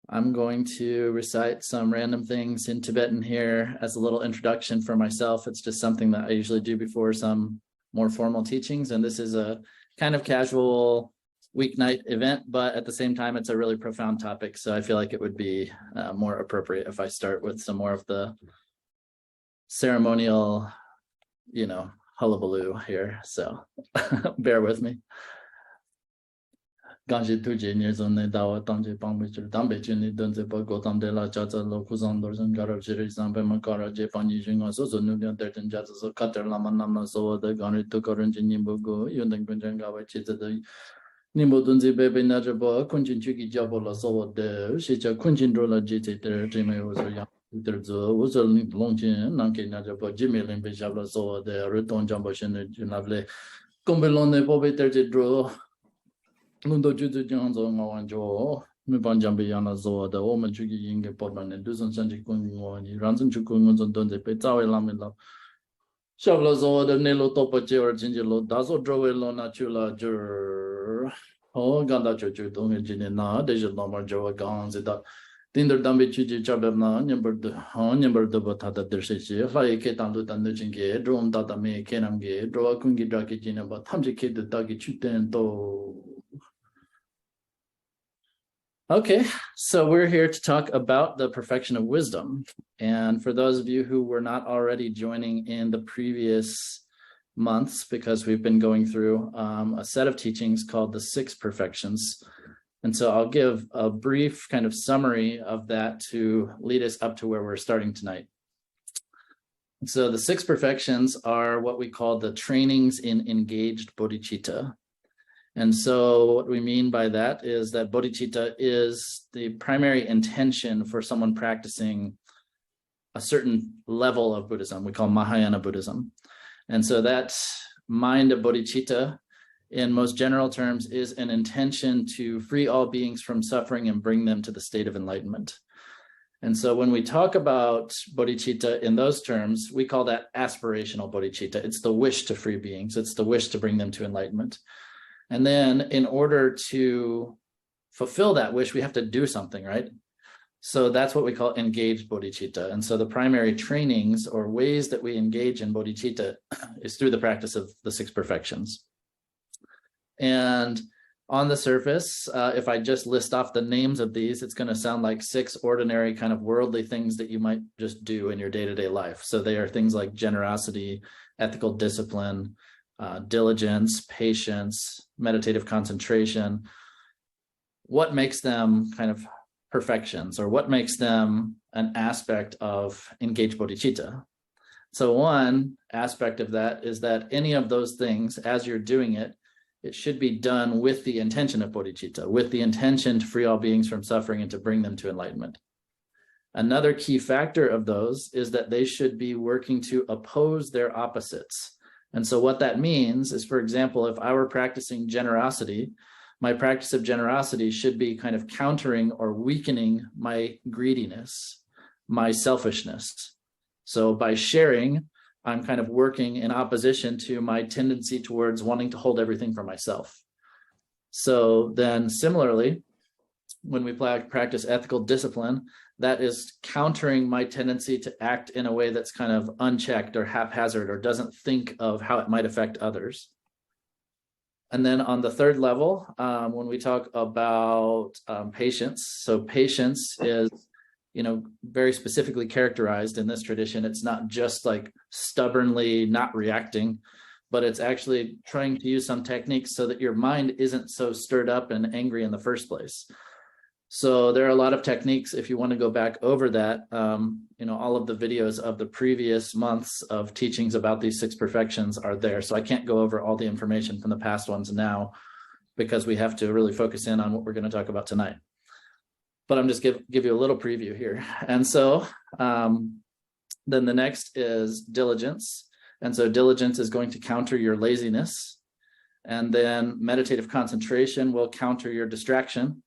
I'm going to recite some random things in Tibetan here as a little introduction for myself. It's just something that I usually do before some more formal teachings. And this is a kind of casual weeknight event, but at the same time, it's a really profound topic. So I feel like it would be more appropriate if I start with some more of the ceremonial, hullabaloo here. So bear with me. Ganji Tuji Nizone Dawa Tanji Pangbichur Dambe Juni Dunze Bogo Tamde La Jaza Lokuzon Dorzan Garo Jiri Zambe Makara Japani Junga Sozo Nudian Tertin Jazz Cutter Lama Nama So the Gani Tukoranji Nimbogo Yundang Gunjanga Chita the Nimbo Dunzi Baby Najabo Kunjin Chuki Jabola So de Shicha Kunjin Drola Jiti Jimmy was a young was a Longjin Nanki Najabo Jimmy Limbe Jabla So the Reton Jumbo Shin Junable Combelone Bobby Terti Draw Lundo Juju Johnson Wanjo, Mubanjambi Yana Zoa, the woman Chuki Yinga Portman, and Dusan Sanji Kungi, Ranson Chukungs and Donze Petawi Lamila. Shavla Zoa, the Nelo Topa Jer, Gingelo, Dazo Drovelo Natula Jur, Oh Ganda Chuchu, Dongina, Deja Lama Joa Gans, that Tinder Dambi Chuji Chabana, number the Batata Dershi, Fly Ketan Lutan Nujinge, Drone Tata Me, Kenamge, Draw Kungi Draki Jina, but Tamji Kid the Dagi Chuten to. Okay, so we're here to talk about the perfection of wisdom. And for those of you who were not already joining in the previous months, because we've been going through a set of teachings called the Six Perfections. And so I'll give a brief kind of summary of that to lead us up to where we're starting tonight. So the Six Perfections are what we call the trainings in engaged bodhicitta. And so what we mean by that is that bodhicitta is the primary intention for someone practicing a certain level of Buddhism, we call Mahayana Buddhism. And so that mind of bodhicitta, in most general terms, is an intention to free all beings from suffering and bring them to the state of enlightenment. And so when we talk about bodhicitta in those terms, we call that aspirational bodhicitta. It's the wish to free beings. It's the wish to bring them to enlightenment. And then in order to fulfill that wish, we have to do something, right? So that's what we call engaged bodhicitta. And so the primary trainings or ways that we engage in bodhicitta is through the practice of the Six Perfections. And on the surface, if I just list off the names of these, it's going to sound like six ordinary kind of worldly things that you might just do in your day-to-day life. So they are things like generosity, ethical discipline, diligence, patience, meditative concentration. What makes them kind of perfections, or what makes them an aspect of engaged bodhicitta? So one aspect of that is that any of those things, as you're doing it, it should be done with the intention of bodhicitta, with the intention to free all beings from suffering and to bring them to enlightenment. Another key factor of those is that they should be working to oppose their opposites. And so what that means is, for example, if I were practicing generosity, my practice of generosity should be kind of countering or weakening my greediness, my selfishness. So by sharing, I'm kind of working in opposition to my tendency towards wanting to hold everything for myself. So then similarly, when we practice ethical discipline, that is countering my tendency to act in a way that's kind of unchecked or haphazard or doesn't think of how it might affect others. And then on the third level, when we talk about patience, so patience is, very specifically characterized in this tradition. It's not just like stubbornly not reacting, but it's actually trying to use some techniques so that your mind isn't so stirred up and angry in the first place. So there are a lot of techniques. If you want to go back over that, all of the videos of the previous months of teachings about these six perfections are there. So I can't go over all the information from the past ones now because we have to really focus in on what we're going to talk about tonight. But I'm just give you a little preview here. And so then the next is diligence. And so diligence is going to counter your laziness. And then meditative concentration will counter your distraction.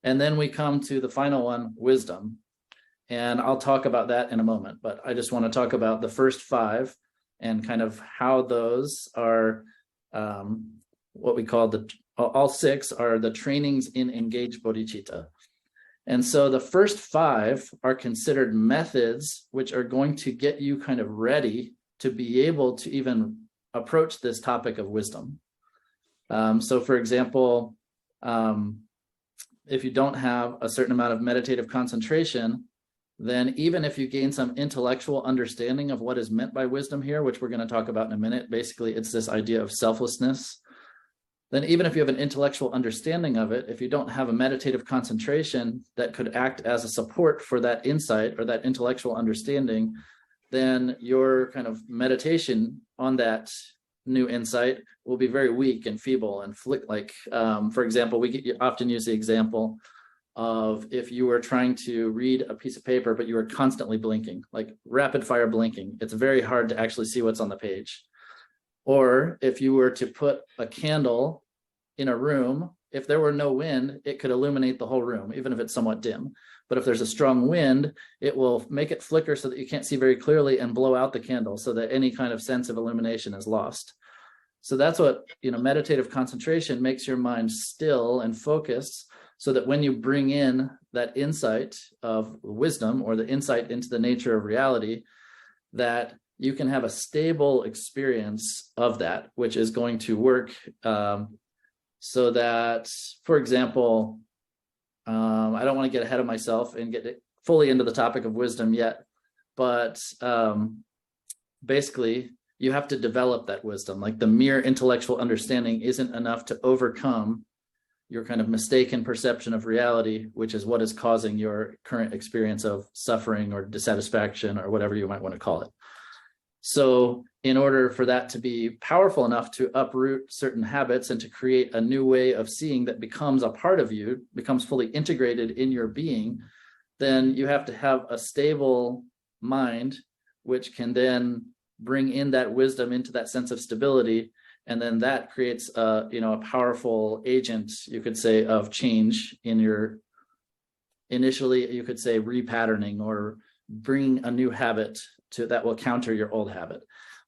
And then we come to the final one, wisdom. And I'll talk about that in a moment, but I just want to talk about the first five and kind of how those are what we call all six are the trainings in engaged bodhicitta. And so the first 5 are considered methods, which are going to get you kind of ready to be able to even approach this topic of wisdom. So for example, if you don't have a certain amount of meditative concentration, then even if you gain some intellectual understanding of what is meant by wisdom here, which we're going to talk about in a minute, basically it's this idea of selflessness. Then even if you have an intellectual understanding of it, if you don't have a meditative concentration that could act as a support for that insight or that intellectual understanding, then your kind of meditation on that new insight will be very weak and feeble and for example, we often use the example of if you were trying to read a piece of paper, but you were constantly blinking, like rapid fire blinking. It's very hard to actually see what's on the page. Or if you were to put a candle in a room, if there were no wind, it could illuminate the whole room, even if it's somewhat dim. But if there's a strong wind, it will make it flicker so that you can't see very clearly and blow out the candle so that any kind of sense of illumination is lost. So that's what, meditative concentration makes your mind still and focused, so that when you bring in that insight of wisdom or the insight into the nature of reality, that you can have a stable experience of that, which is going to work so that, for example, I don't want to get ahead of myself and get fully into the topic of wisdom yet, but basically you have to develop that wisdom. Like the mere intellectual understanding isn't enough to overcome your kind of mistaken perception of reality, which is what is causing your current experience of suffering or dissatisfaction or whatever you might want to call it. So in order for that to be powerful enough to uproot certain habits and to create a new way of seeing that becomes a part of you, becomes fully integrated in your being, then you have to have a stable mind, which can then bring in that wisdom into that sense of stability. And then that creates a powerful agent, you could say, of change in your, initially, you could say repatterning or bringing a new habit that will counter your old habit.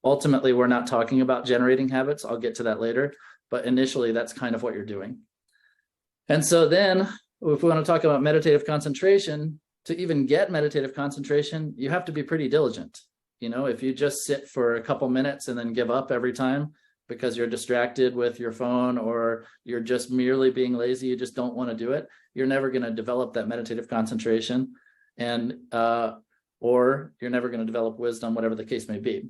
Ultimately, we're not talking about generating habits. I'll get to that later. But initially, that's kind of what you're doing. And so then if we want to talk about meditative concentration, to even get meditative concentration, you have to be pretty diligent. If you just sit for a couple minutes and then give up every time, because you're distracted with your phone or you're just merely being lazy, you just don't want to do it, you're never going to develop that meditative concentration, and or you're never going to develop wisdom, whatever the case may be.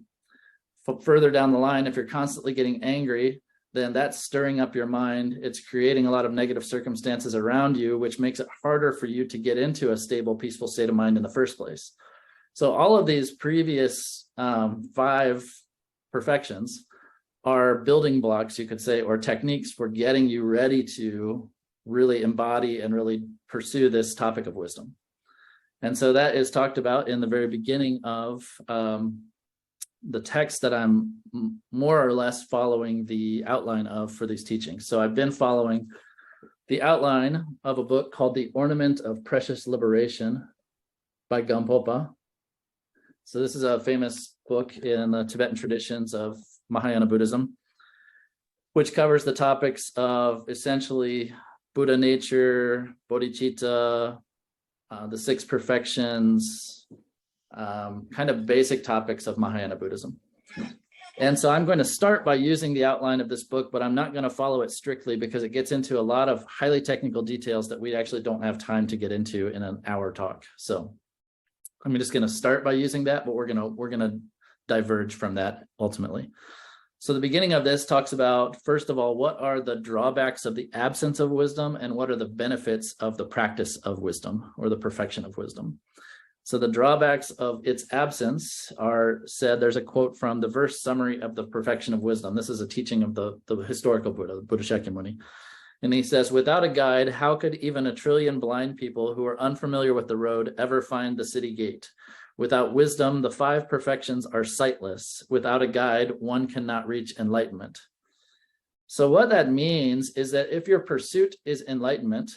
Further down the line, if you're constantly getting angry, then that's stirring up your mind. It's creating a lot of negative circumstances around you, which makes it harder for you to get into a stable, peaceful state of mind in the first place. So all of these previous 5 perfections are building blocks, you could say, or techniques for getting you ready to really embody and really pursue this topic of wisdom. And so that is talked about in the very beginning of the text that I'm more or less following the outline of for these teachings. So I've been following the outline of a book called The Ornament of Precious Liberation by Gampopa. So this is a famous book in the Tibetan traditions of Mahayana Buddhism, which covers the topics of essentially Buddha nature, bodhicitta, the 6 perfections, kind of basic topics of Mahayana Buddhism. And so I'm going to start by using the outline of this book, but I'm not going to follow it strictly because it gets into a lot of highly technical details that we actually don't have time to get into in an hour talk. So I'm just going to start by using that, but we're going to diverge from that ultimately. So the beginning of this talks about, first of all, what are the drawbacks of the absence of wisdom and what are the benefits of the practice of wisdom or the perfection of wisdom. So the drawbacks of its absence are said, there's a quote from the verse summary of the perfection of wisdom. This is a teaching of the historical Buddha, Buddha Shakyamuni. And he says, without a guide, how could even 1 trillion blind people who are unfamiliar with the road ever find the city gate? Without wisdom, the 5 perfections are sightless. Without a guide, one cannot reach enlightenment. So what that means is that if your pursuit is enlightenment,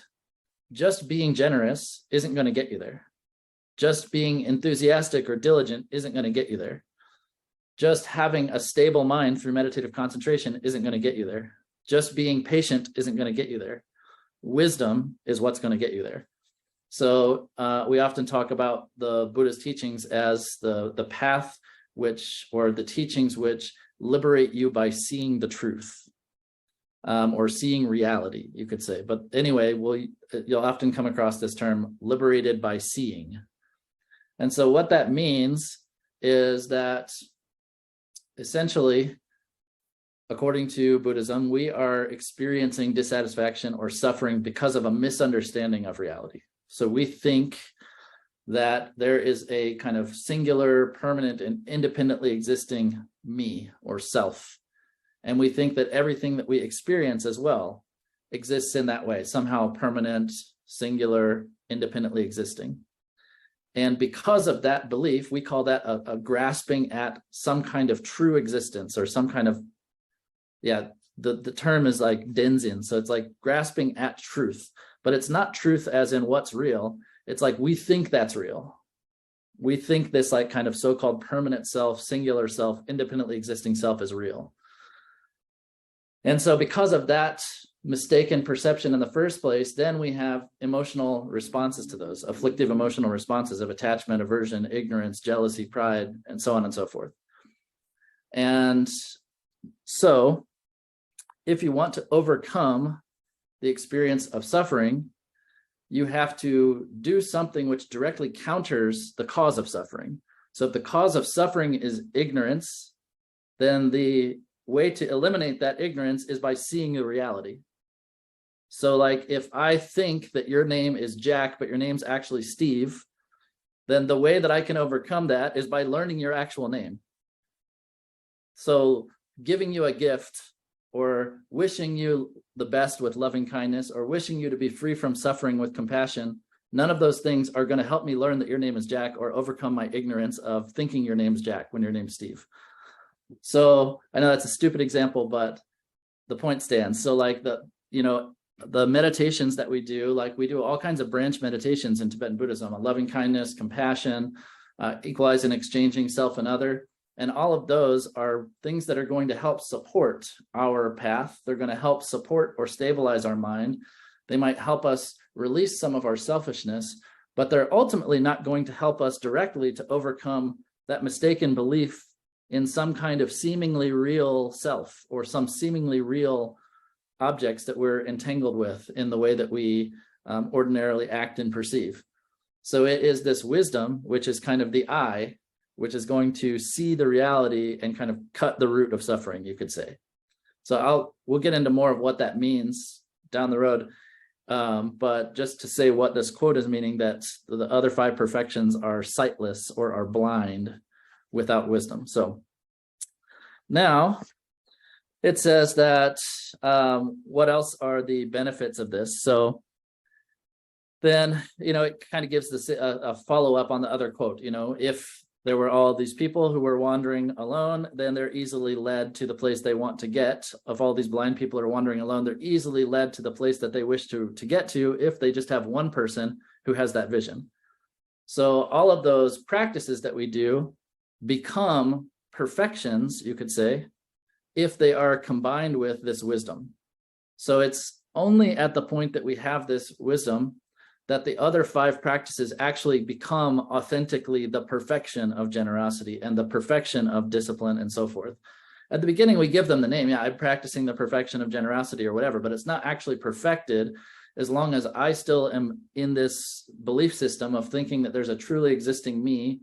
just being generous isn't going to get you there. Just being enthusiastic or diligent isn't going to get you there. Just having a stable mind through meditative concentration isn't going to get you there. Just being patient isn't going to get you there. Wisdom is what's going to get you there. So we often talk about the Buddha's teachings as the path or the teachings which liberate you by seeing the truth, or seeing reality, you could say. But anyway, you'll often come across this term, liberated by seeing. And so what that means is that essentially, according to Buddhism, we are experiencing dissatisfaction or suffering because of a misunderstanding of reality. So we think that there is a kind of singular, permanent, and independently existing me or self. And we think that everything that we experience as well exists in that way, somehow permanent, singular, independently existing. And because of that belief, we call that a grasping at some kind of true existence, or some kind of, the term is like denzin. So it's like grasping at truth, but it's not truth as in what's real. It's like we think that's real. We think this like kind of so-called permanent self, singular self, independently existing self is real. And so because of that mistaken perception in the first place, then we have emotional responses to those, afflictive emotional responses of attachment, aversion, ignorance, jealousy, pride, and so on and so forth. And so if you want to overcome the experience of suffering, you have to do something which directly counters the cause of suffering. So if the cause of suffering is ignorance, then the way to eliminate that ignorance is by seeing the reality. So like if I think that your name is Jack, but your name's actually Steve, then the way that I can overcome that is by learning your actual name. So giving you a gift, or wishing you the best with loving kindness, or wishing you to be free from suffering with compassion, none of those things are going to help me learn that your name is Jack, or overcome my ignorance of thinking your name's Jack when your name's Steve. So I know that's a stupid example, but the point stands. So like the meditations that we do, like we do all kinds of branch meditations in Tibetan Buddhism on loving kindness, compassion, equalizing, exchanging self and other. And all of those are things that are going to help support our path. They're going to help support or stabilize our mind. They might help us release some of our selfishness, but they're ultimately not going to help us directly to overcome that mistaken belief in some kind of seemingly real self, or some seemingly real objects that we're entangled with in the way that we ordinarily act and perceive. So it is this wisdom, which is kind of the eye, which is going to see the reality and kind of cut the root of suffering, you could say. So we'll get into more of what that means down the road. But just to say what this quote is meaning, that the other 5 perfections are sightless or are blind without wisdom. So now it says that what else are the benefits of this? So then, it kind of gives this a follow-up on the other quote. If there were all these people who were wandering alone, then they're easily led to the place they want to get. If all these blind people are wandering alone, they're easily led to the place that they wish to get to if they just have one person who has that vision. So all of those practices that we do become perfections, you could say, if they are combined with this wisdom. So it's only at the point that we have this wisdom that the other 5 practices actually become authentically the perfection of generosity and the perfection of discipline and so forth. At the beginning, we give them the name. Yeah, I'm practicing the perfection of generosity or whatever, but it's not actually perfected as long as I still am in this belief system of thinking that there's a truly existing me,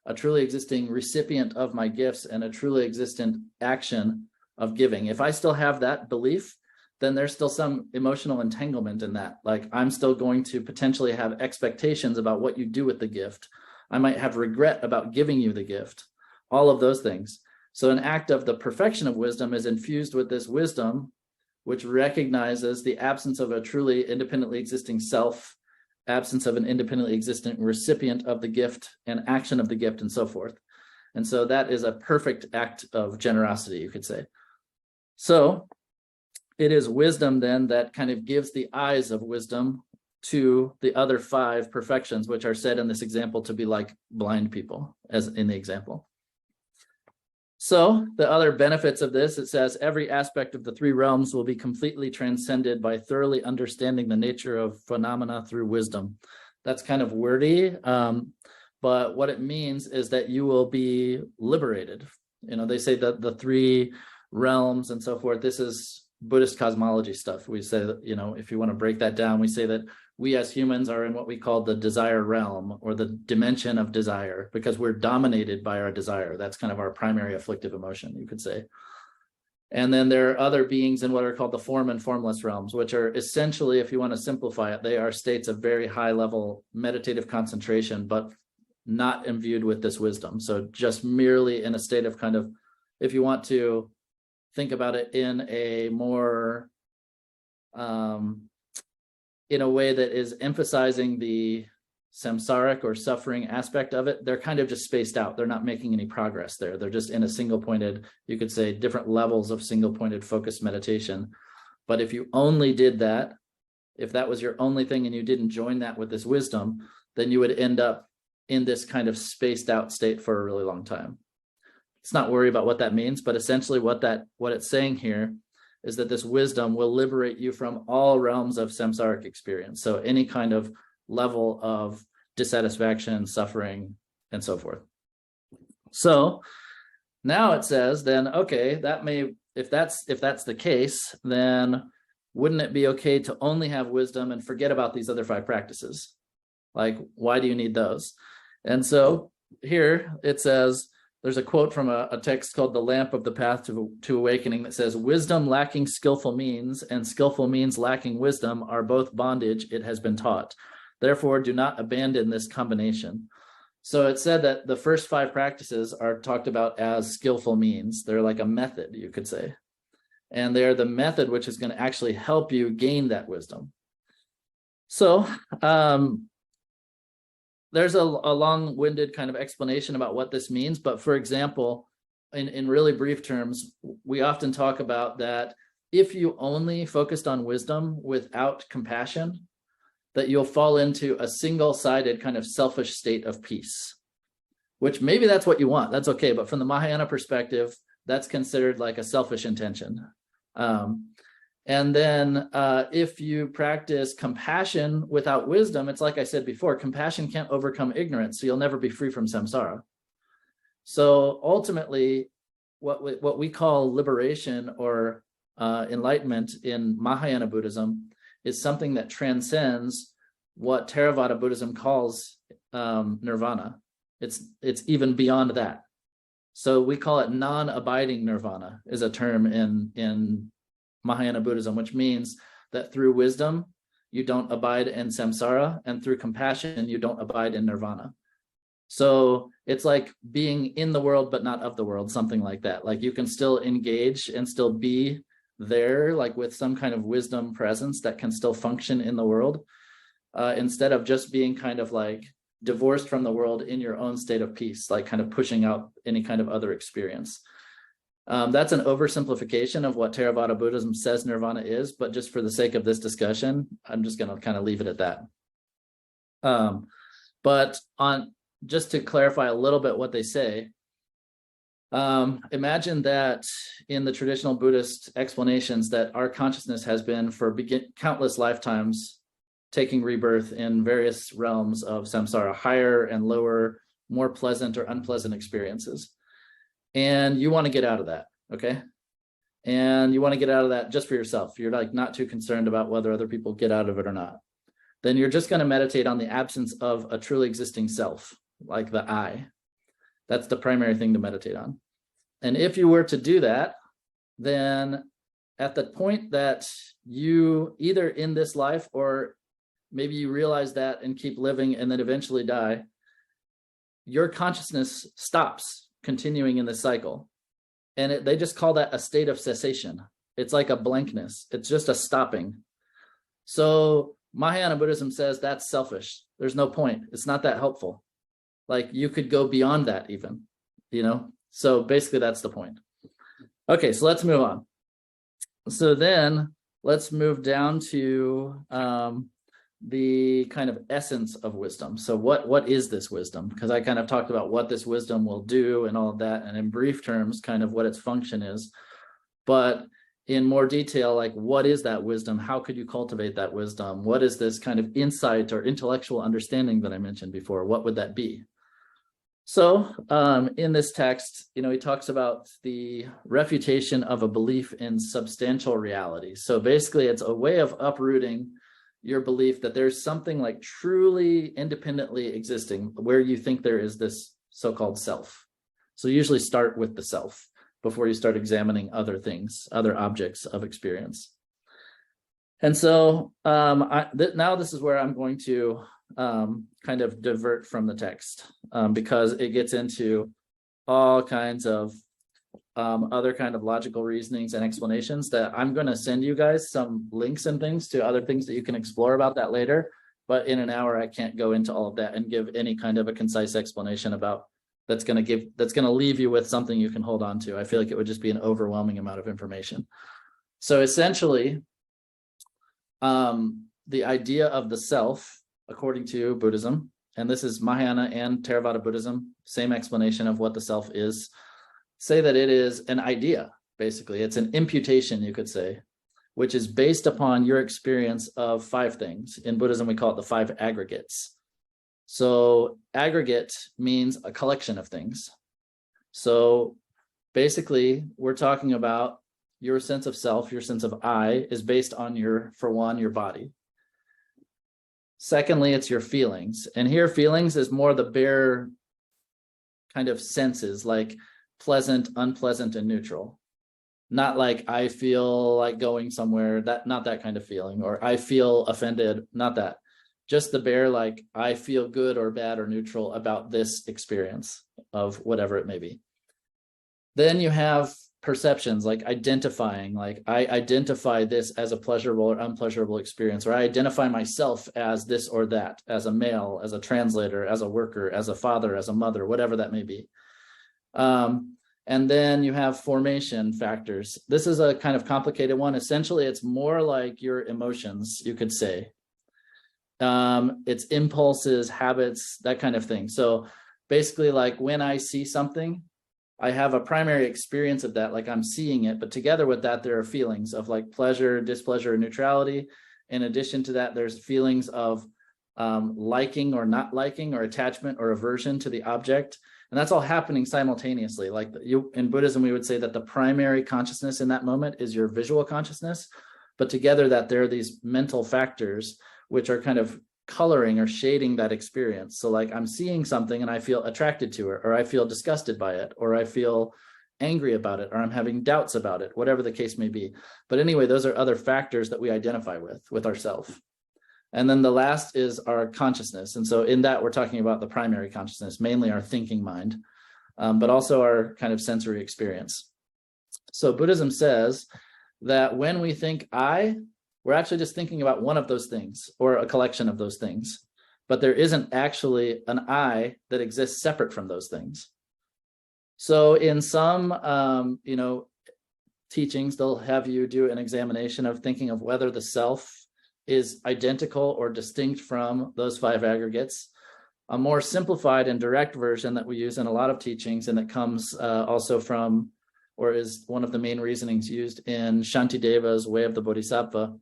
a truly existing recipient of my gifts, and a truly existent action of giving. If I still have that belief, then there's still some emotional entanglement in that. Like I'm still going to potentially have expectations about what you do with the gift. I might have regret about giving you the gift, all of those things. So an act of the perfection of wisdom is infused with this wisdom, which recognizes the absence of a truly independently existing self, absence of an independently existent recipient of the gift and action of the gift and so forth. And so that is a perfect act of generosity, you could say. So it is wisdom then that kind of gives the eyes of wisdom to the other 5 perfections, which are said in this example to be like blind people, as in the example. So the other benefits of this, it says every aspect of the 3 realms will be completely transcended by thoroughly understanding the nature of phenomena through wisdom. That's kind of wordy. But what it means is that you will be liberated. They say that the three realms and so forth, this is Buddhist cosmology stuff. We say that, if you want to break that down, we say that we as humans are in what we call the desire realm, or the dimension of desire, because we're dominated by our desire. That's kind of our primary afflictive emotion, you could say. And then there are other beings in what are called the form and formless realms, which are essentially, if you want to simplify it, they are states of very high level meditative concentration, but not imbued with this wisdom. So just merely in a state of kind of, if you want to think about it in a more, in a way that is emphasizing the samsaric or suffering aspect of it, they're kind of just spaced out. They're not making any progress there. They're just in a single pointed, you could say different levels of single pointed focused meditation. But if you only did that, if that was your only thing and you didn't join that with this wisdom, then you would end up in this kind of spaced out state for a really long time. Let's not worry about what that means, but essentially what it's saying here is that this wisdom will liberate you from all realms of samsaric experience. So any kind of level of dissatisfaction, suffering, and so forth. So now it says then, okay, that may, if that's the case, then wouldn't it be okay to only have wisdom and forget about these other 5 practices? Like, why do you need those? And so here it says, there's a quote from a text called The Lamp of the Path to Awakening that says, wisdom lacking skillful means and skillful means lacking wisdom are both bondage, it has been taught. Therefore, do not abandon this combination. So it said that the first 5 practices are talked about as skillful means. They're like a method, you could say. And they're the method which is going to actually help you gain that wisdom. So there's a long-winded kind of explanation about what this means. But for example, in really brief terms, we often talk about that if you only focused on wisdom without compassion, that you'll fall into a single-sided kind of selfish state of peace, which maybe that's what you want. That's okay. But from the Mahayana perspective, that's considered like a selfish intention. And then if you practice compassion without wisdom, it's like I said before, compassion can't overcome ignorance, so you'll never be free from samsara. So ultimately, what we call liberation or enlightenment in Mahayana Buddhism is something that transcends what Theravada Buddhism calls nirvana. It's even beyond that. So we call it non-abiding nirvana, is a term in Mahayana Buddhism, which means that through wisdom, you don't abide in samsara, and through compassion, you don't abide in nirvana. So it's like being in the world, but not of the world, something like that. Like you can still engage and still be there, like with some kind of wisdom presence that can still function in the world, instead of just being kind of like divorced from the world in your own state of peace, like kind of pushing out any kind of other experience. That's an oversimplification of what Theravada Buddhism says nirvana is, but just for the sake of this discussion, I'm just going to kind of leave it at that. But just to clarify a little bit what they say, imagine that in the traditional Buddhist explanations that our consciousness has been for countless lifetimes taking rebirth in various realms of samsara, higher and lower, more pleasant or unpleasant experiences. And you want to get out of that, okay? And you want to get out of that just for yourself. You're like not too concerned about whether other people get out of it or not. Then you're just going to meditate on the absence of a truly existing self, like the I. That's the primary thing to meditate on. And if you were to do that, then at the point that you either in this life, or maybe you realize that and keep living and then eventually die, your consciousness stops continuing in this cycle. And they just call that a state of cessation. It's like a blankness. It's just a stopping. So Mahayana Buddhism says that's selfish. There's no point. It's not that helpful. Like you could go beyond that even, So basically that's the point. Okay, so let's move on. So then let's move down to the kind of essence of wisdom. So what is this wisdom? Because I kind of talked about what this wisdom will do and all of that, and in brief terms, kind of what its function is. But in more detail, like what is that wisdom? How could you cultivate that wisdom? What is this kind of insight or intellectual understanding that I mentioned before? What would that be? So in this text, he talks about the refutation of a belief in substantial reality. So basically, it's a way of uprooting your belief that there's something like truly independently existing where you think there is this so-called self. So usually start with the self before you start examining other things, other objects of experience. And so now this is where I'm going to kind of divert from the text because it gets into all kinds of other kind of logical reasonings and explanations that I'm going to send you guys some links and things to other things that you can explore about that later. But in an hour, I can't go into all of that and give any kind of a concise explanation about that's going to leave you with something you can hold on to. I feel like it would just be an overwhelming amount of information. So essentially, the idea of the self, according to Buddhism, and this is Mahayana and Theravada Buddhism, same explanation of what the self is, say that it is an idea, basically. It's an imputation, you could say, which is based upon your experience of 5 things. In Buddhism, we call it the 5 aggregates. So aggregate means a collection of things. So basically, we're talking about your sense of self, your sense of I is based on for one, your body. Secondly, it's your feelings. And here feelings is more the bare kind of senses, like pleasant, unpleasant, and neutral. Not like I feel like going somewhere, not that kind of feeling, or I feel offended, not that. Just the bare, like I feel good or bad or neutral about this experience of whatever it may be. Then you have perceptions, like identifying, like I identify this as a pleasurable or unpleasurable experience, or I identify myself as this or that, as a male, as a translator, as a worker, as a father, as a mother, whatever that may be. And then you have formation factors. This is a kind of complicated one. Essentially, it's more like your emotions, you could say. It's impulses, habits, that kind of thing. So basically, like when I see something, I have a primary experience of that, like I'm seeing it, but together with that, there are feelings of like pleasure, displeasure, and neutrality. In addition to that, there's feelings of liking or not liking, or attachment or aversion to the object. And that's all happening simultaneously. Like in Buddhism, we would say that the primary consciousness in that moment is your visual consciousness, but together that there are these mental factors which are kind of coloring or shading that experience. So like I'm seeing something and I feel attracted to it, or I feel disgusted by it, or I feel angry about it, or I'm having doubts about it, whatever the case may be. But anyway, those are other factors that we identify with ourselves. And then the last is our consciousness. And so in that, we're talking about the primary consciousness, mainly our thinking mind, but also our kind of sensory experience. So Buddhism says that when we think we're actually just thinking about one of those things or a collection of those things, but there isn't actually an I that exists separate from those things. So in some, teachings, they'll have you do an examination of thinking of whether the self is identical or distinct from those 5 aggregates. A more simplified and direct version that we use in a lot of teachings, and that comes also from, or is one of the main reasonings used in Shantideva's Way of the Bodhisattva,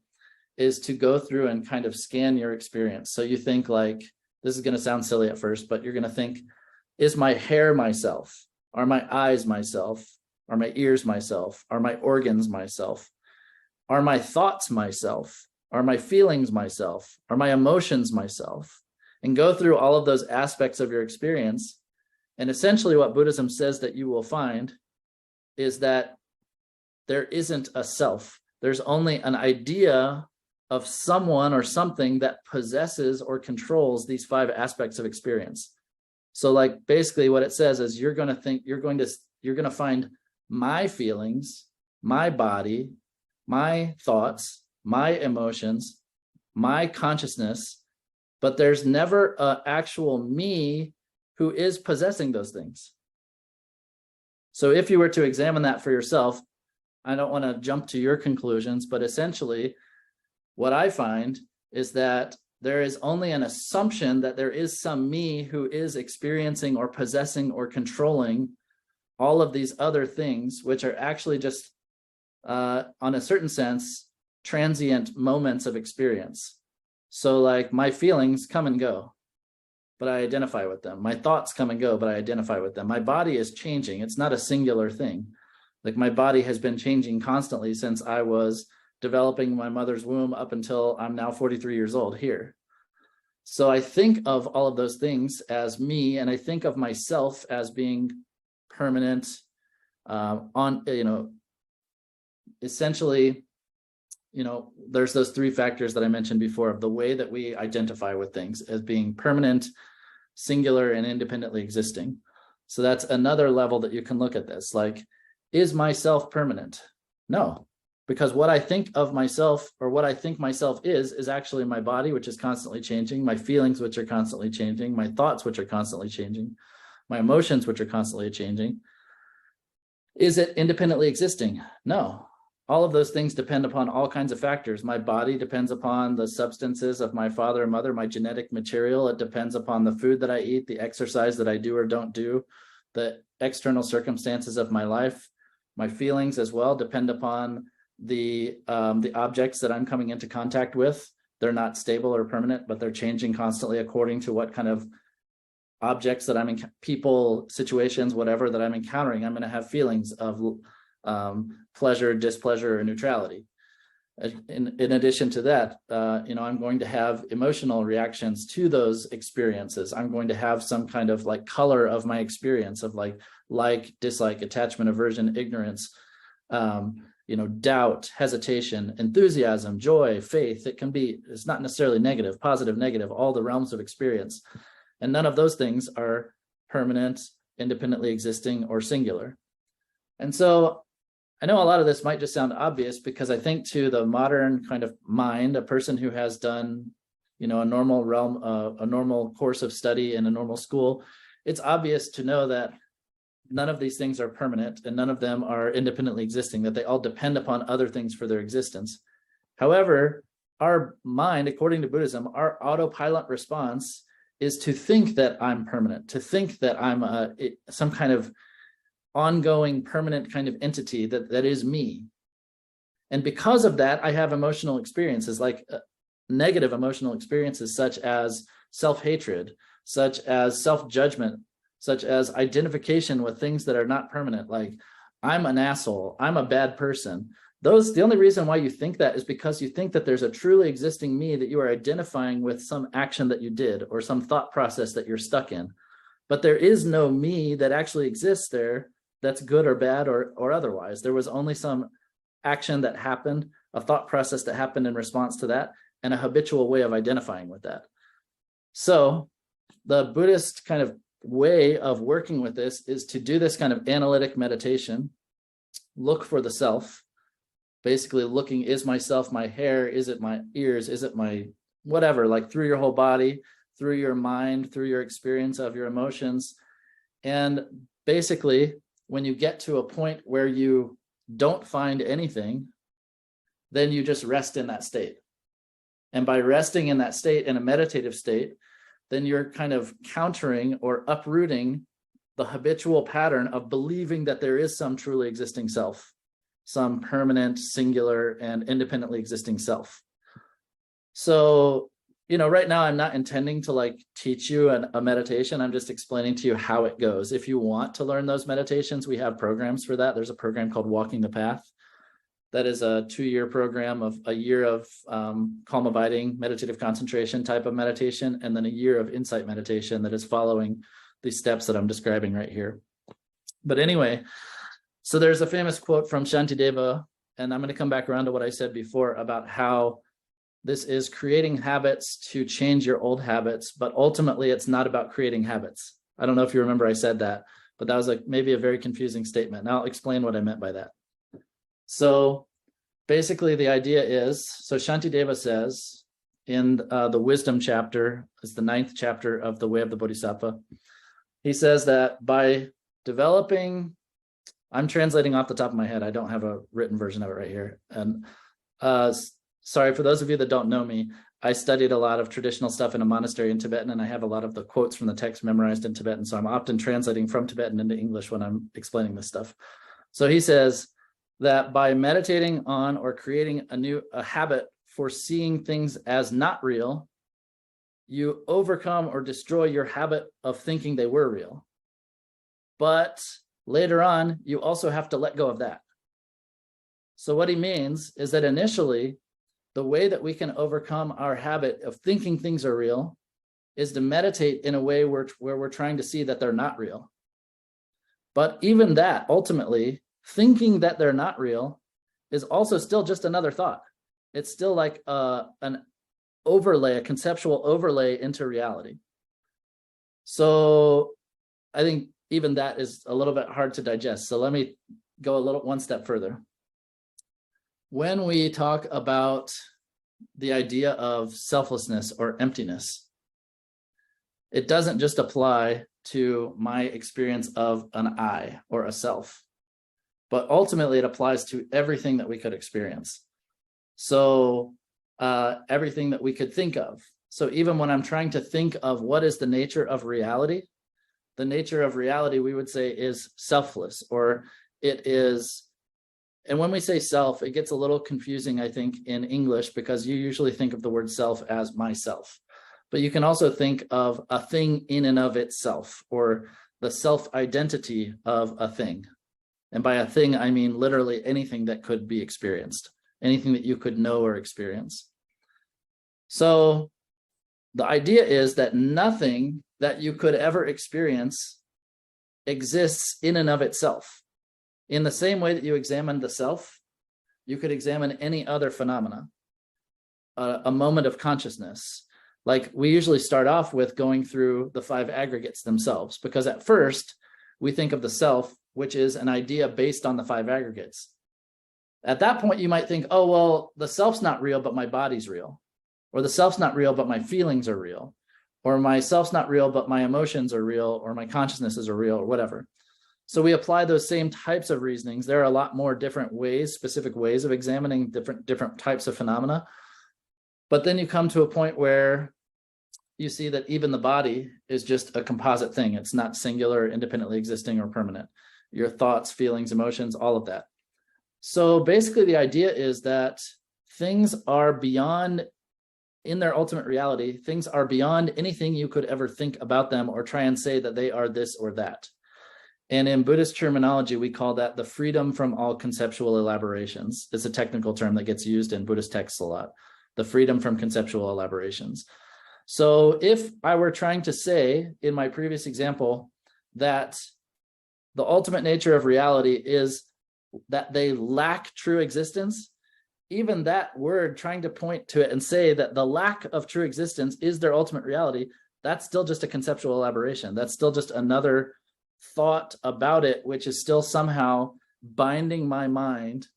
is to go through and kind of scan your experience. So you think like, this is going to sound silly at first, but you're going to think, is my hair myself? Are my eyes myself? Are my ears myself? Are my organs myself? Are my thoughts myself? Are my feelings myself? Are my emotions myself? And go through all of those aspects of your experience. And essentially what Buddhism says that you will find is that there isn't a self. There's only an idea of someone or something that possesses or controls these 5 aspects of experience. So like basically what it says is you're going to find my feelings, my body, my thoughts, my emotions, my consciousness, but there's never an actual me who is possessing those things. So if you were to examine that for yourself, I don't want to jump to your conclusions, but essentially what I find is that there is only an assumption that there is some me who is experiencing or possessing or controlling all of these other things, which are actually just on a certain sense, transient moments of experience. So like my feelings come and go, but I identify with them. My thoughts come and go, but I identify with them. My body is changing. It's not a singular thing. Like my body has been changing constantly since I was developing my mother's womb up until I'm now 43 years old here. So I think of all of those things as me, and I think of myself as being permanent, essentially, there's those three factors that I mentioned before of the way that we identify with things as being permanent, singular, and independently existing. So that's another level that you can look at this. Like, is myself permanent? No, because what I think of myself, or what I think myself is actually my body, which is constantly changing, my feelings, which are constantly changing, my thoughts, which are constantly changing, my emotions, which are constantly changing. Is it independently existing? No. All of those things depend upon all kinds of factors. My body depends upon the substances of my father and mother, my genetic material. It depends upon the food that I eat, the exercise that I do or don't do, the external circumstances of my life. My feelings as well depend upon the objects that I'm coming into contact with. They're not stable or permanent, but they're changing constantly according to what kind of objects that I'm in, people, situations, whatever that I'm encountering. I'm going to have feelings of pleasure, displeasure, or neutrality. In addition to that, I'm going to have emotional reactions to those experiences. I'm going to have some kind of like color of my experience of like, dislike, attachment, aversion, ignorance, doubt, hesitation, enthusiasm, joy, faith. It's not necessarily negative, positive, negative, all the realms of experience. And none of those things are permanent, independently existing, or singular. And so I know a lot of this might just sound obvious, because I think to the modern kind of mind, a person who has done, a normal realm, a normal course of study in a normal school, it's obvious to know that none of these things are permanent and none of them are independently existing, that they all depend upon other things for their existence. However, our mind, according to Buddhism, our autopilot response is to think that I'm permanent, to think that I'm some kind of ongoing permanent kind of entity that is me. And because of that, I have emotional experiences, like negative emotional experiences, such as self-hatred, such as self-judgment, such as identification with things that are not permanent, like I'm an asshole, I'm a bad person. The only reason why you think that is because you think that there's a truly existing me that you are identifying with some action that you did or some thought process that you're stuck in. But there is no me that actually exists there that's good or bad or otherwise. There was only some action that happened, a thought process that happened in response to that, and a habitual way of identifying with that. So the Buddhist kind of way of working with this is to do this kind of analytic meditation, look for the self, basically looking, is myself my hair, is it my ears, is it my whatever, like through your whole body, through your mind, through your experience of your emotions. And basically, when you get to a point where you don't find anything, then you just rest in that state. And by resting in that state, in a meditative state, then you're kind of countering or uprooting the habitual pattern of believing that there is some truly existing self, some permanent, singular, and independently existing self. So, right now I'm not intending to like teach you a meditation. I'm just explaining to you how it goes. If you want to learn those meditations, we have programs for that. There's a program called Walking the Path. That is a 2-year program of a year of calm abiding, meditative concentration type of meditation, and then a year of insight meditation that is following these steps that I'm describing right here. But anyway, so there's a famous quote from Shantideva, and I'm going to come back around to what I said before about how this is creating habits to change your old habits, but ultimately it's not about creating habits. I don't know if you remember I said that, but that was maybe a very confusing statement. Now I'll explain what I meant by that. So basically the idea is, so Shantideva says in the wisdom chapter, it's the 9th chapter of the Way of the Bodhisattva. He says that by developing, I'm translating off the top of my head. I don't have a written version of it right here. And sorry, for those of you that don't know me, I studied a lot of traditional stuff in a monastery in Tibetan, and I have a lot of the quotes from the text memorized in Tibetan. So I'm often translating from Tibetan into English when I'm explaining this stuff. So he says, that by meditating on or creating a habit for seeing things as not real, you overcome or destroy your habit of thinking they were real. But later on, you also have to let go of that. So what he means is that initially, the way that we can overcome our habit of thinking things are real is to meditate in a way where we're trying to see that they're not real. But even that, ultimately, thinking that they're not real is also still just another thought. It's still like an overlay, a conceptual overlay into reality. So I think even that is a little bit hard to digest. So let me go one step further. When we talk about the idea of selflessness or emptiness, it doesn't just apply to my experience of an I or a self, but ultimately it applies to everything that we could experience. So everything that we could think of. So even when I'm trying to think of what is the nature of reality, the nature of reality, we would say, is selfless, or it is. And when we say self, it gets a little confusing, I think, in English, because you usually think of the word self as myself. But you can also think of a thing in and of itself, or the self-identity of a thing. And by a thing, I mean literally anything that could be experienced, anything that you could know or experience. So the idea is that nothing that you could ever experience exists in and of itself. In the same way that you examine the self, you could examine any other phenomena, a moment of consciousness. Like we usually start off with going through the 5 aggregates themselves, because at first we think of the self, which is an idea based on the 5 aggregates. At that point, you might think, oh, well, the self's not real, but my body's real. Or the self's not real, but my feelings are real. Or my self's not real, but my emotions are real, or my consciousnesses are real, or whatever. So we apply those same types of reasonings. There are a lot more different ways, specific ways of examining different types of phenomena. But then you come to a point where you see that even the body is just a composite thing. It's not singular, independently existing, or permanent. Your thoughts, feelings, emotions, all of that. So basically the idea is that things are beyond, in their ultimate reality, things are beyond anything you could ever think about them or try and say that they are this or that. And in Buddhist terminology, we call that the freedom from all conceptual elaborations. It's a technical term that gets used in Buddhist texts a lot, the freedom from conceptual elaborations. So if I were trying to say in my previous example that the ultimate nature of reality is that they lack true existence, even that word, trying to point to it and say that the lack of true existence is their ultimate reality, that's still just a conceptual elaboration. That's still just another thought about it, which is still somehow binding my mind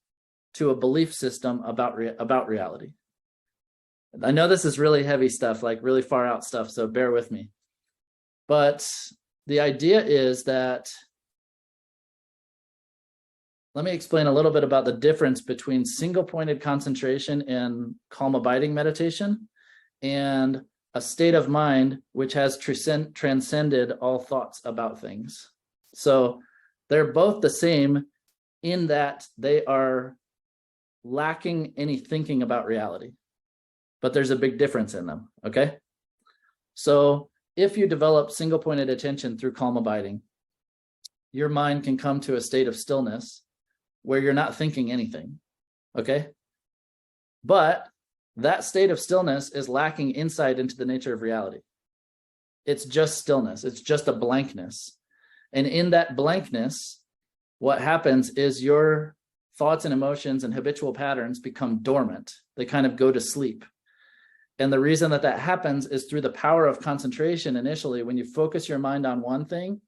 to a belief system about reality. I know this is really heavy stuff, like really far out stuff, so bear with me. But the idea is that, let me explain a little bit about the difference between single-pointed concentration and calm abiding meditation and a state of mind which has transcended all thoughts about things. So they're both the same in that they are lacking any thinking about reality, but there's a big difference in them, okay? So if you develop single-pointed attention through calm abiding, your mind can come to a state of stillness where you're not thinking anything, okay? But that state of stillness is lacking insight into the nature of reality. It's just stillness. It's just a blankness. And in that blankness, what happens is your thoughts and emotions and habitual patterns become dormant. They kind of go to sleep. And the reason that happens is through the power of concentration initially. When you focus your mind on one thing,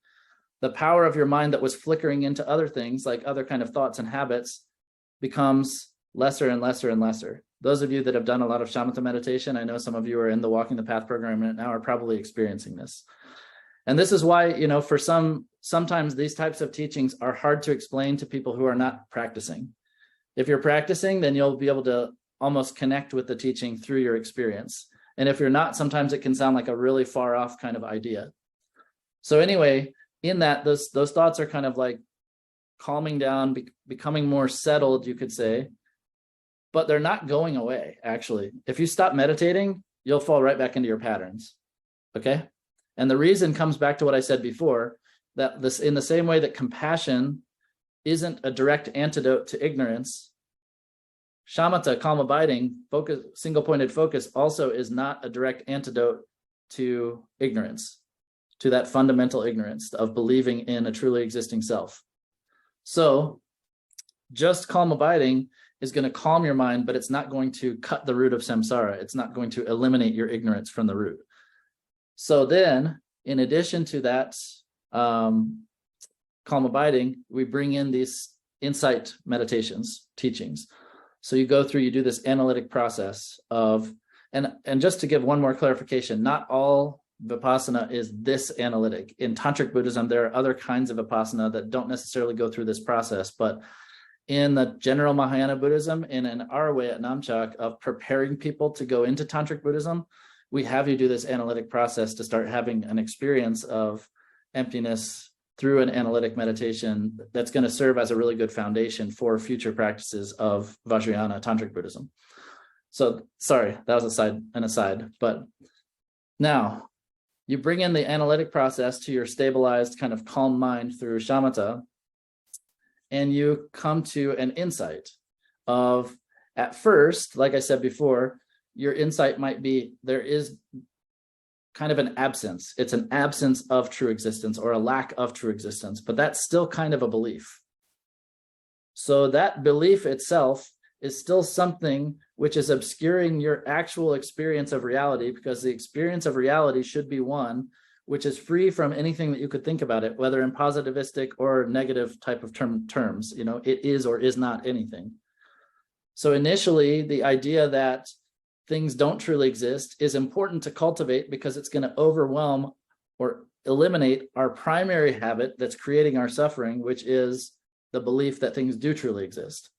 the power of your mind that was flickering into other things, like other kind of thoughts and habits, becomes lesser and lesser and lesser. Those of you that have done a lot of shamatha meditation, I know some of you are in the Walking the Path program right now, are probably experiencing this. And this is why, for sometimes these types of teachings are hard to explain to people who are not practicing. If you're practicing, then you'll be able to almost connect with the teaching through your experience. And if you're not, sometimes it can sound like a really far off kind of idea. So anyway, in that, those thoughts are kind of like calming down, becoming more settled, you could say, but they're not going away, actually. If you stop meditating, you'll fall right back into your patterns, okay? And the reason comes back to what I said before, that this, in the same way that compassion isn't a direct antidote to ignorance, shamatha, calm abiding, focus, single-pointed focus, also is not a direct antidote to ignorance, to that fundamental ignorance of believing in a truly existing self. So just calm abiding is going to calm your mind, but it's not going to cut the root of samsara. It's not going to eliminate your ignorance from the root. So then, in addition to that calm abiding, we bring in these insight meditations, teachings. So you go through, you do this analytic process of, and just to give one more clarification, not all Vipassana is this analytic. In Tantric Buddhism, there are other kinds of Vipassana that don't necessarily go through this process, but in the general Mahayana Buddhism, and in our way at Namchak of preparing people to go into Tantric Buddhism, we have you do this analytic process to start having an experience of emptiness through an analytic meditation that's going to serve as a really good foundation for future practices of Vajrayana Tantric Buddhism. So, sorry, that was an aside. But now, you bring in the analytic process to your stabilized, kind of calm mind through shamatha, and you come to an insight of, at first, like I said before, your insight might be there is kind of an absence. It's an absence of true existence or a lack of true existence, but that's still kind of a belief. So that belief itself is still something which is obscuring your actual experience of reality, because the experience of reality should be one which is free from anything that you could think about it, whether in positivistic or negative type of terms. You know, it is or is not anything. So initially, the idea that things don't truly exist is important to cultivate, because it's going to overwhelm or eliminate our primary habit that's creating our suffering, which is the belief that things do truly exist.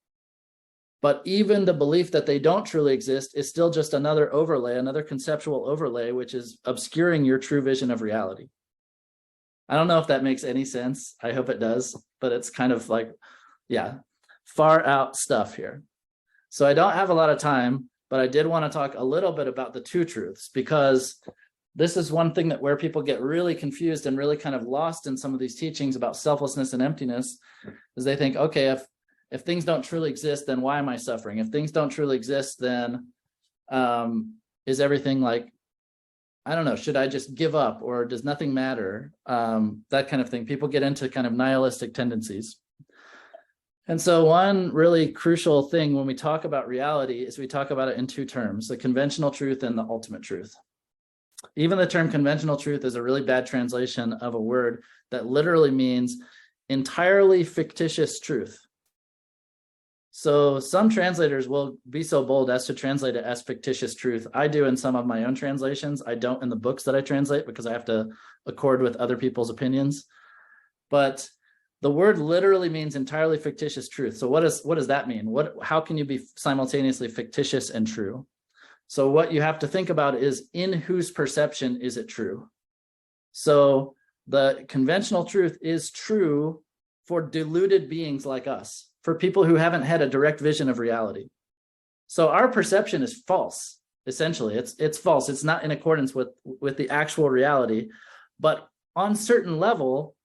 But even the belief that they don't truly exist is still just another overlay, another conceptual overlay, which is obscuring your true vision of reality. I don't know if that makes any sense. I hope it does, but it's kind of like, yeah, far out stuff here. So I don't have a lot of time, but I did want to talk a little bit about the two truths, because this is one thing that where people get really confused and really kind of lost in some of these teachings about selflessness and emptiness, is they think, okay, if things don't truly exist, then why am I suffering? If things don't truly exist, then is everything like, I don't know, should I just give up, or does nothing matter? That kind of thing. People get into kind of nihilistic tendencies. And so one really crucial thing when we talk about reality is we talk about it in two terms, the conventional truth and the ultimate truth. Even the term conventional truth is a really bad translation of a word that literally means entirely fictitious truth. So some translators will be so bold as to translate it as fictitious truth. I do in some of my own translations. I don't in the books that I translate, because I have to accord with other people's opinions. But the word literally means entirely fictitious truth. So what does that mean? How can you be simultaneously fictitious and true? So what you have to think about is, in whose perception is it true? So the conventional truth is true for deluded beings like us, for people who haven't had a direct vision of reality. So our perception is false, essentially. It's false. It's not in accordance with the actual reality. But on certain level,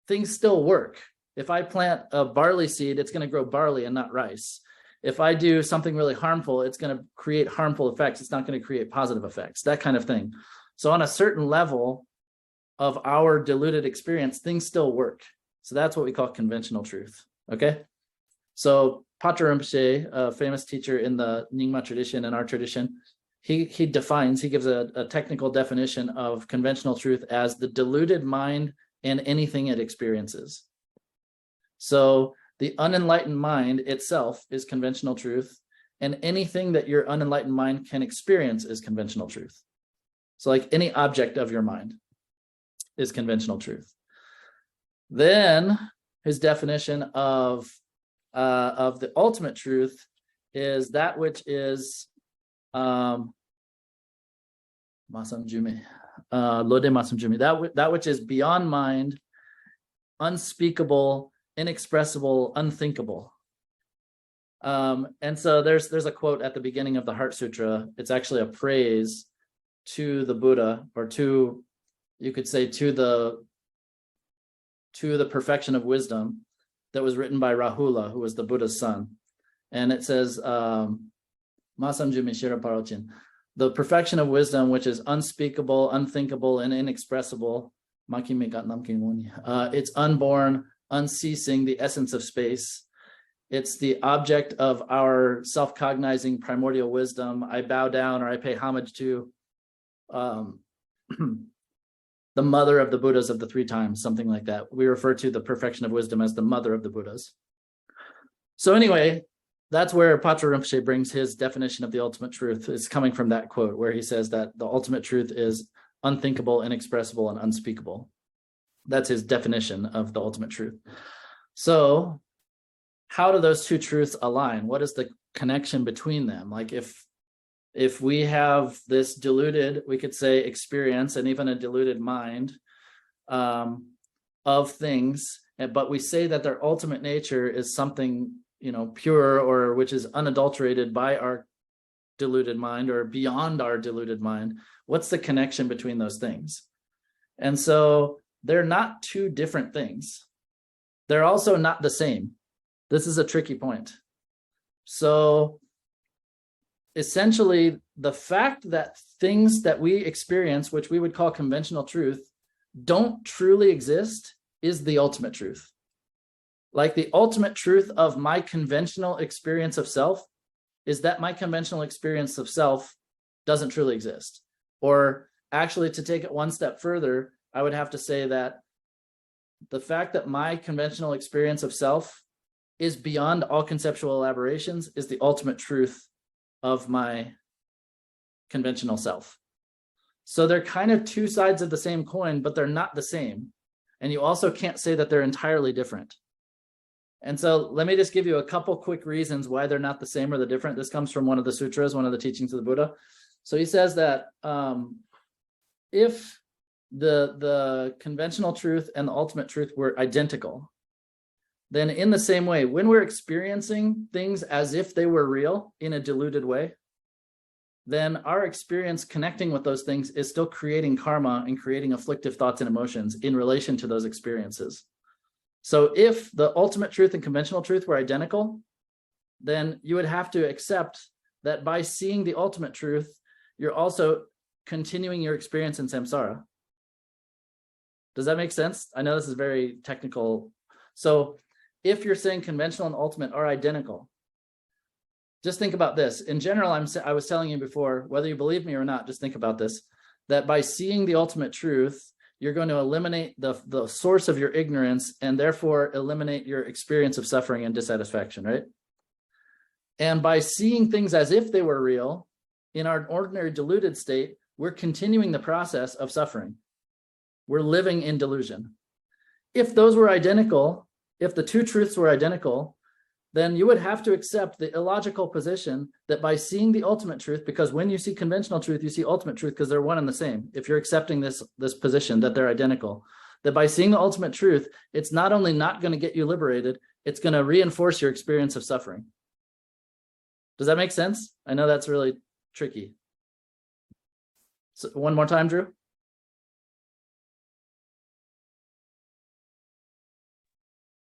things still work. If I plant a barley seed, it's going to grow barley and not rice. If I do something really harmful, it's going to create harmful effects. It's not going to create positive effects, that kind of thing. So on a certain level of our diluted experience, things still work. So that's what we call conventional truth. Okay. So Patra Rinpoche, a famous teacher in the Nyingma tradition and our tradition, he gives a technical definition of conventional truth as the deluded mind and anything it experiences. So the unenlightened mind itself is conventional truth, and anything that your unenlightened mind can experience is conventional truth. So like any object of your mind is conventional truth. Then his definition of the ultimate truth is that which is Masamjumi, Lode Masamjumi, that which is beyond mind, unspeakable, inexpressible, unthinkable. And so there's a quote at the beginning of the Heart Sutra. It's actually a praise to the Buddha, or to, you could say, to the perfection of wisdom, that was written by Rahula, who was the Buddha's son. And it says, Masamju Mishira Parochin, the perfection of wisdom, which is unspeakable, unthinkable, and inexpressible. It's unborn, unceasing, the essence of space. It's the object of our self-cognizing primordial wisdom. I bow down, or I pay homage to the mother of the Buddhas of the three times, something like that. We refer to the perfection of wisdom as the mother of the Buddhas. So anyway, that's where Patra Rinpoche brings his definition of the ultimate truth. It's coming from that quote where he says that the ultimate truth is unthinkable, inexpressible, and unspeakable. That's his definition of the ultimate truth. So how do those two truths align? What is the connection between them? Like if we have this diluted, we could say, experience, and even a diluted mind of things, but we say that their ultimate nature is something, pure, or which is unadulterated by our diluted mind or beyond our diluted mind, what's the connection between those things? And so they're not two different things. They're also not the same. This is a tricky point. So essentially, the fact that things that we experience, which we would call conventional truth, don't truly exist is the ultimate truth. Like the ultimate truth of my conventional experience of self is that my conventional experience of self doesn't truly exist. Or actually, to take it one step further, I would have to say that the fact that my conventional experience of self is beyond all conceptual elaborations is the ultimate truth of my conventional self. So they're kind of two sides of the same coin, but they're not the same. And you also can't say that they're entirely different. And so let me just give you a couple quick reasons why they're not the same or the different. This comes from one of the sutras, one of the teachings of the Buddha. So he says that if the conventional truth and the ultimate truth were identical, then in the same way, when we're experiencing things as if they were real in a diluted way, then our experience connecting with those things is still creating karma and creating afflictive thoughts and emotions in relation to those experiences. So if the ultimate truth and conventional truth were identical, then you would have to accept that by seeing the ultimate truth, you're also continuing your experience in samsara. Does that make sense? I know this is very technical. So if you're saying conventional and ultimate are identical, just think about this. In general, I was telling you before, whether you believe me or not, just think about this, that by seeing the ultimate truth, you're going to eliminate the source of your ignorance and therefore eliminate your experience of suffering and dissatisfaction, right? And by seeing things as if they were real, in our ordinary deluded state, we're continuing the process of suffering. We're living in delusion. If those were identical, if the two truths were identical, then you would have to accept the illogical position that by seeing the ultimate truth, because when you see conventional truth, you see ultimate truth because they're one and the same. If you're accepting this position that they're identical, that by seeing the ultimate truth, it's not only not going to get you liberated, it's going to reinforce your experience of suffering. Does that make sense? I know that's really tricky. So one more time, Drew.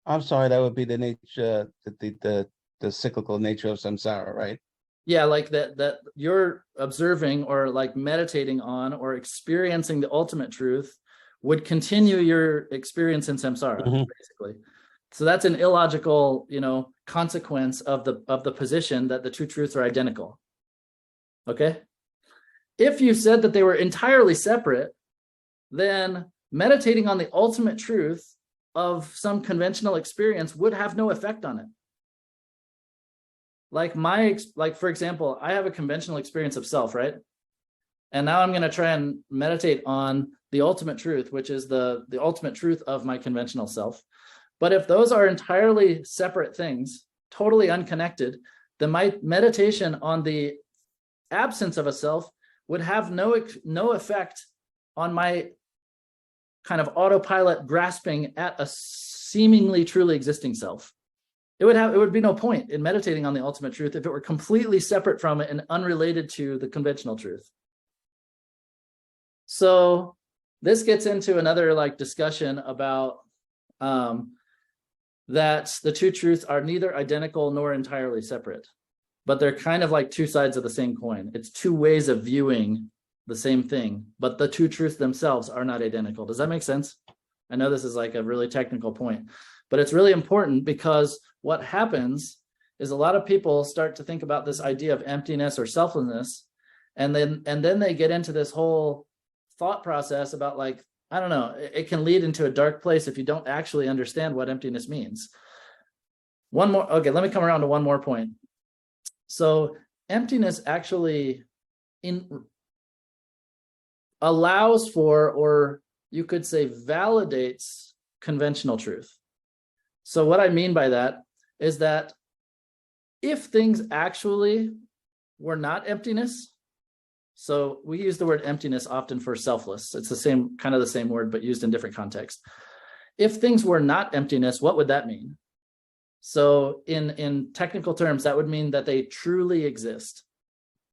I'm sorry, that would be the nature, the cyclical nature of samsara, right? Yeah, like that you're observing or like meditating on or experiencing the ultimate truth would continue your experience in samsara, basically. So that's an illogical, consequence of the position that the two truths are identical. Okay? If you said that they were entirely separate, then meditating on the ultimate truth of some conventional experience would have no effect on it. Like for example, I have a conventional experience of self, right? And now I'm going to try and meditate on the ultimate truth, which is the ultimate truth of my conventional self. But if those are entirely separate things, totally unconnected, then my meditation on the absence of a self would have no effect on my kind of autopilot grasping at a seemingly truly existing self. It would be no point in meditating on the ultimate truth if it were completely separate from it and unrelated to the conventional truth. So this gets into another like discussion about that the two truths are neither identical nor entirely separate, but they're kind of like two sides of the same coin. It's two ways of viewing the same thing, but the two truths themselves are not identical. Does that make sense? I know this is like a really technical point, but it's really important because what happens is a lot of people start to think about this idea of emptiness or selflessness, and then they get into this whole thought process about like, I don't know, it can lead into a dark place if you don't actually understand what emptiness means. Okay, let me come around to one more point. So emptiness actually allows for, or you could say validates, conventional truth. So what I mean by that is that if things actually were not emptiness, so we use the word emptiness often for selfless. It's the same, kind of the same word, but used in different contexts. If things were not emptiness, what would that mean? So in technical terms, that would mean that they truly exist.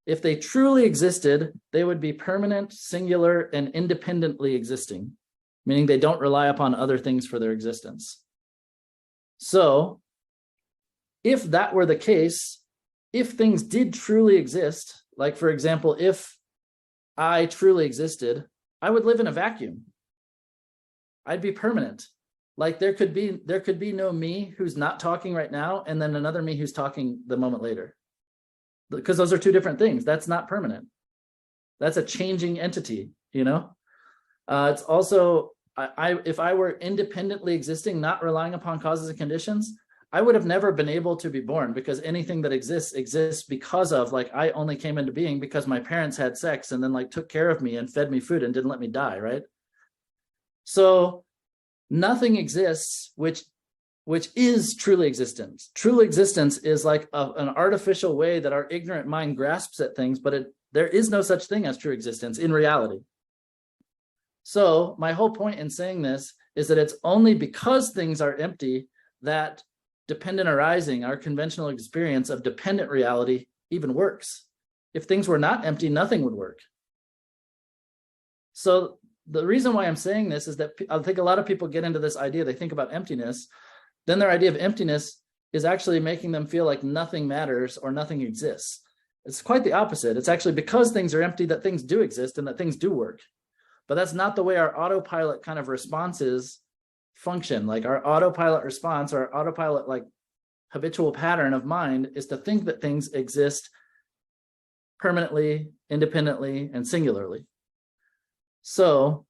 If they truly existed, they would be permanent, singular, and independently existing, meaning they don't rely upon other things for their existence. So if that were the case, if things did truly exist, like for example, if I truly existed, I would live in a vacuum. I'd be permanent. Like there could be no me who's not talking right now, and then another me who's talking the moment later. Because those are two different things. That's not permanent. That's a changing entity, you know? It's also, if I were independently existing, not relying upon causes and conditions, I would have never been able to be born, because anything that exists because of, like, I only came into being because my parents had sex and then like took care of me and fed me food and didn't let me die, right? So nothing exists which is truly existence. True existence is like an artificial way that our ignorant mind grasps at things, but there is no such thing as true existence in reality. So my whole point in saying this is that it's only because things are empty that dependent arising, our conventional experience of dependent reality, even works. If things were not empty, nothing would work. So the reason why I'm saying this is that I think a lot of people get into this idea, they think about emptiness, then their idea of emptiness is actually making them feel like nothing matters or nothing exists. It's quite the opposite. It's actually because things are empty that things do exist and that things do work. But that's not the way our autopilot kind of responses function. Like our autopilot response, or our autopilot like habitual pattern of mind is to think that things exist permanently, independently, and singularly. So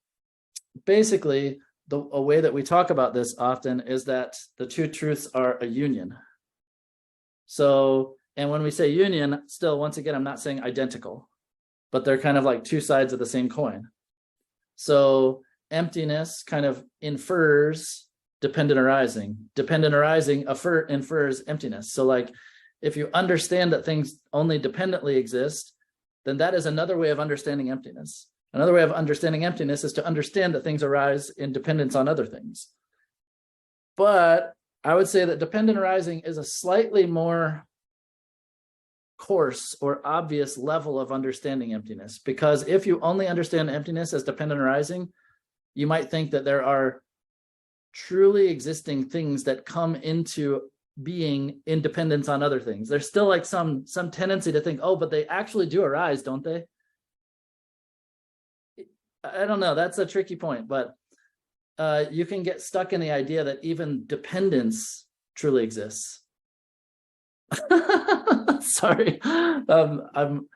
basically, a way that we talk about this often is that the two truths are a union. So, and when we say union, still, once again, I'm not saying identical, but they're kind of like two sides of the same coin. So emptiness kind of infers dependent arising. Dependent arising infers emptiness. So like, if you understand that things only dependently exist, then that is another way of understanding emptiness. Another way of understanding emptiness is to understand that things arise in dependence on other things. But I would say that dependent arising is a slightly more coarse or obvious level of understanding emptiness, because if you only understand emptiness as dependent arising, you might think that there are truly existing things that come into being in dependence on other things. There's still like some tendency to think, oh, but they actually do arise, don't they? I don't know. That's a tricky point, but you can get stuck in the idea that even dependence truly exists. Sorry, I'm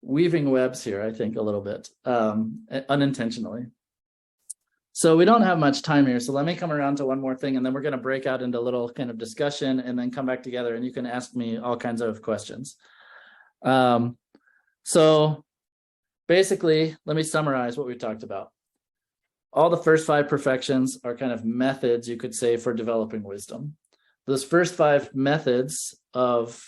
weaving webs here, I think, a little bit, unintentionally. So we don't have much time here, so let me come around to one more thing, and then we're going to break out into a little kind of discussion and then come back together, and you can ask me all kinds of questions. So basically, let me summarize what we talked about. All the first 5 perfections are kind of methods, you could say, for developing wisdom. Those first 5 methods of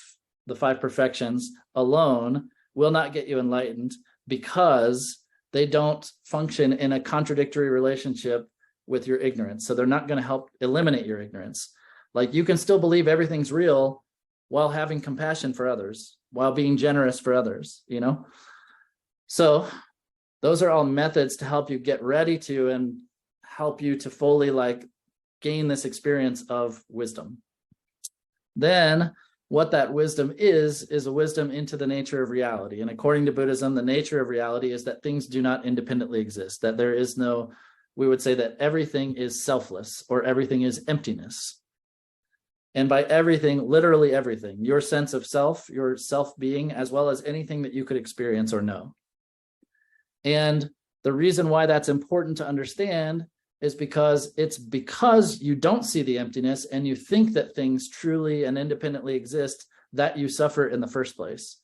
the 5 perfections alone will not get you enlightened, because they don't function in a contradictory relationship with your ignorance. So they're not going to help eliminate your ignorance. Like you can still believe everything's real while having compassion for others, while being generous for others, you know? So those are all methods to help you get ready to and help you to fully like gain this experience of wisdom. Then what that wisdom is a wisdom into the nature of reality. And according to Buddhism, the nature of reality is that things do not independently exist, that there is no, we would say that everything is selfless or everything is emptiness. And by everything, literally everything, your sense of self, your self-being, as well as anything that you could experience or know. And the reason why that's important to understand is because it's because you don't see the emptiness and you think that things truly and independently exist that you suffer in the first place.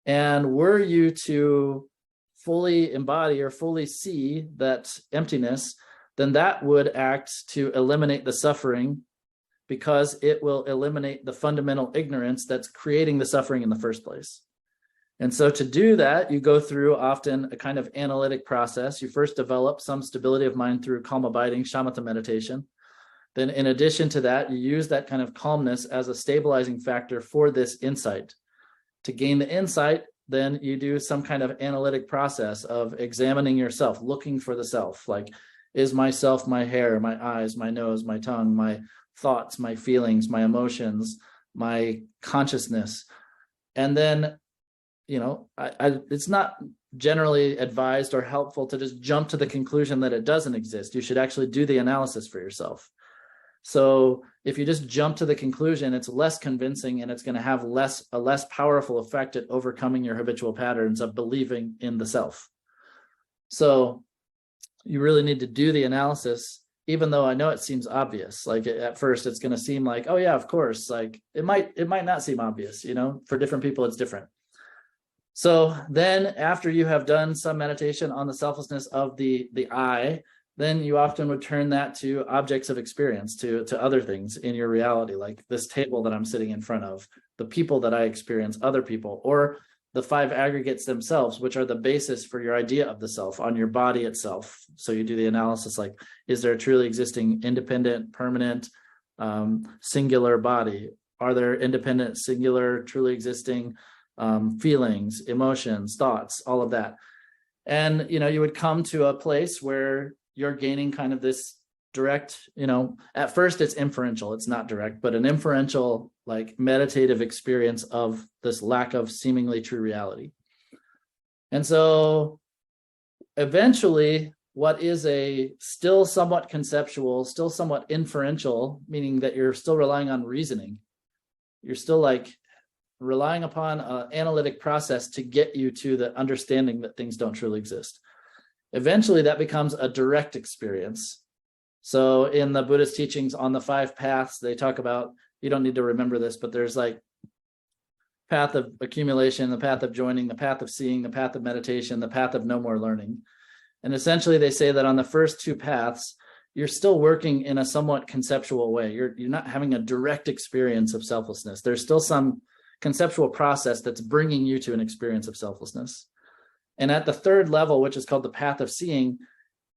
And were you to fully embody or fully see that emptiness, then that would act to eliminate the suffering, because it will eliminate the fundamental ignorance that's creating the suffering in the first place. And so to do that, you go through often a kind of analytic process. You first develop some stability of mind through calm abiding, shamatha meditation. Then in addition to that, you use that kind of calmness as a stabilizing factor for this insight. To gain the insight, then you do some kind of analytic process of examining yourself, looking for the self. Like, is myself my hair, my eyes, my nose, my tongue, my thoughts, my feelings, my emotions, my consciousness? And then, you know, it's not generally advised or helpful to just jump to the conclusion that it doesn't exist. You should actually do the analysis for yourself. So if you just jump to the conclusion, it's less convincing and it's going to have a less powerful effect at overcoming your habitual patterns of believing in the self. So you really need to do the analysis, even though I know it seems obvious. Like at first it's going to seem like, oh yeah, of course. Like it might not seem obvious, you know, for different people, it's different. So then after you have done some meditation on the selflessness of the I, then you often would turn that to objects of experience, to other things in your reality, like this table that I'm sitting in front of, the people that I experience, other people, or the 5 aggregates themselves, which are the basis for your idea of the self on your body itself. So you do the analysis like, is there a truly existing, independent, permanent, singular body? Are there independent, singular, truly existing feelings, emotions, thoughts, all of that? And, you know, you would come to a place where you're gaining kind of this direct, you know, at first it's inferential, it's not direct, but an inferential, like meditative experience of this lack of seemingly true reality. And so eventually what is a still somewhat conceptual, still somewhat inferential, meaning that you're still relying on reasoning, you're still like relying upon an analytic process to get you to the understanding that things don't truly exist. Eventually that becomes a direct experience. So in the Buddhist teachings on the 5 paths, they talk about, you don't need to remember this, but there's like path of accumulation, the path of joining, the path of seeing, the path of meditation, the path of no more learning. And essentially they say that on the first 2 paths, you're still working in a somewhat conceptual way. You're not having a direct experience of selflessness. There's still some conceptual process that's bringing you to an experience of selflessness. And at the 3rd level, which is called the path of seeing,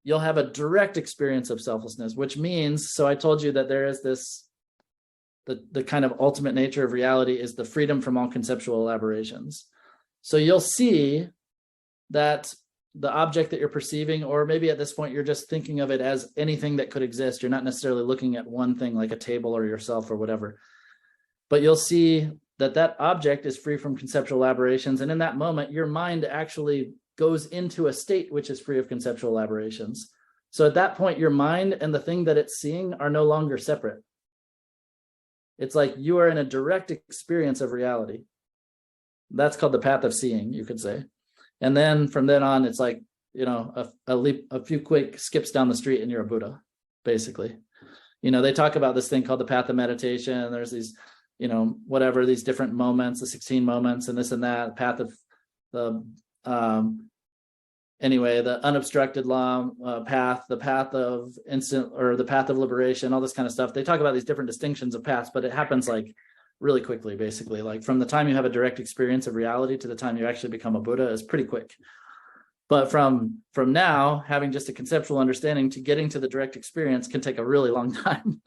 you'll have a direct experience of selflessness, which means, so I told you that there is this, the kind of ultimate nature of reality is the freedom from all conceptual elaborations. So you'll see that the object that you're perceiving, or maybe at this point, you're just thinking of it as anything that could exist. You're not necessarily looking at one thing like a table or yourself or whatever, but you'll see that object is free from conceptual elaborations. And in that moment, your mind actually goes into a state which is free of conceptual elaborations. So at that point, your mind and the thing that it's seeing are no longer separate. It's like you are in a direct experience of reality. That's called the path of seeing, you could say. And then from then on, it's like, you know, a few quick skips down the street and you're a Buddha, basically. You know, they talk about this thing called the path of meditation. And there's these, you know, whatever, these different moments, the 16 moments and this and that, path of the, anyway, the unobstructed law path, the path of instant, or the path of liberation, all this kind of stuff. They talk about these different distinctions of paths, but it happens like really quickly, basically. Like from the time you have a direct experience of reality to the time you actually become a Buddha is pretty quick. But from now, having just a conceptual understanding to getting to the direct experience can take a really long time.